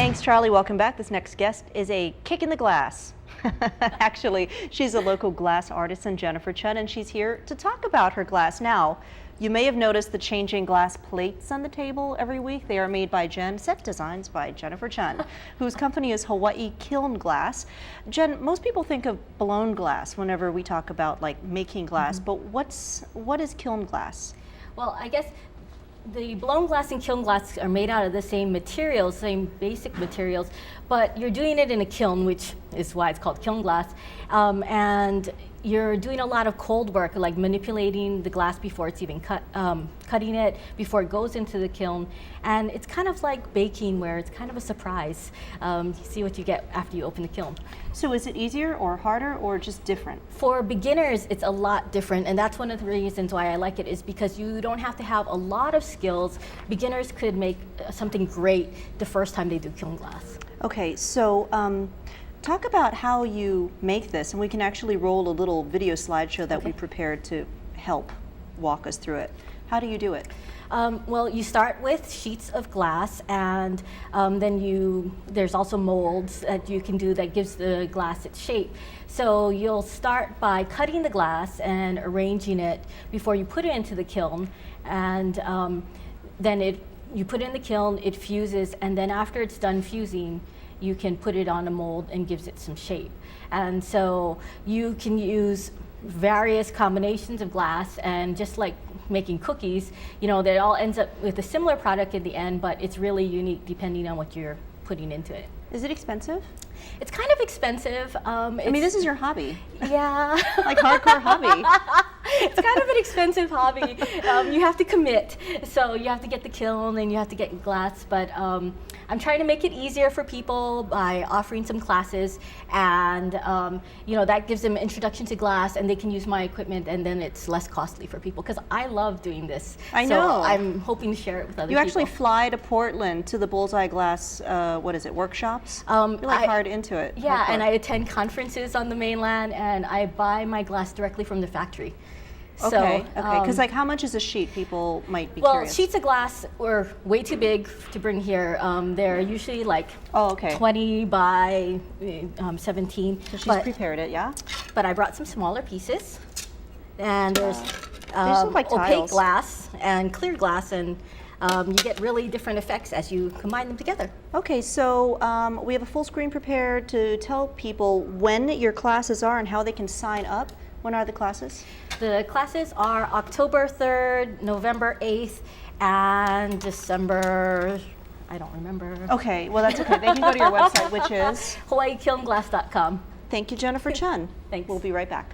Thanks, Charlie. Welcome back. This next guest is a kick in the glass. Actually, she's a local glass artisan, Chun, and she's here to talk about her glass. Now, you may have noticed the changing glass plates on the table every week. They are made by Jen, set designs by Jennifer Chun, whose company is Hawaii Kiln Glass. Jen, most people think of blown glass whenever we talk about like making glass, but what is kiln glass? Well, I guess the blown glass and kiln glass are made out of the same materials, same basic materials, but you're doing it in a kiln, which is why it's called kiln glass. And you're doing a lot of cold work, like manipulating the glass before it's even cutting it, before it goes into the kiln. And it's kind of like baking, where it's kind of a surprise. You see what you get after you open the kiln. So is it easier or harder or just different? For beginners, it's a lot different, and that's one of the reasons why I like it, is because you don't have to have a lot of skills. Beginners could make something great the first time they do kiln glass. Okay, so talk about how you make this, and we can actually roll a little video slideshow that we prepared to help walk us through it. How do you do it? Well, you start with sheets of glass, and then there's also molds that you can do that gives the glass its shape. So you'll start by cutting the glass and arranging it before you put it into the kiln, and then you put it in the kiln, it fuses, and then after it's done fusing, you can put it on a mold and gives it some shape. And so you can use various combinations of glass, and just like making cookies, you know, that all ends up with a similar product in the end, but it's really unique depending on what you're putting into it. Is it expensive? It's kind of expensive. I mean, this is your hobby. Yeah. Like hardcore hobby. It's kind of an expensive hobby. You have to commit. So you have to get the kiln and you have to get glass, but I'm trying to make it easier for people by offering some classes, and you know, that gives them an introduction to glass, and they can use my equipment, and then it's less costly for people, because I love doing this. I know. So I'm hoping to share it with other people. You actually fly to Portland to the Bullseye Glass, what is it, workshops? You're like hard into it. Yeah, and I attend conferences on the mainland, and I buy my glass directly from the factory. Okay, because like how much is a sheet? People might be curious. Well, sheets of glass are way too big to bring here. They're usually like 20 by 17. So she's prepared it, yeah? But I brought some smaller pieces. And there's like opaque tiles. glass and clear glass, and you get really different effects as you combine them together. Okay, so we have a full screen prepared to tell people when your classes are and how they can sign up. When are the classes? The classes are October 3rd, November 8th, and December, I don't remember. Okay, well that's okay. They can go to your website, which is? HawaiiKilnGlass.com. Thank you, Jennifer Chun. Thanks. We'll be right back.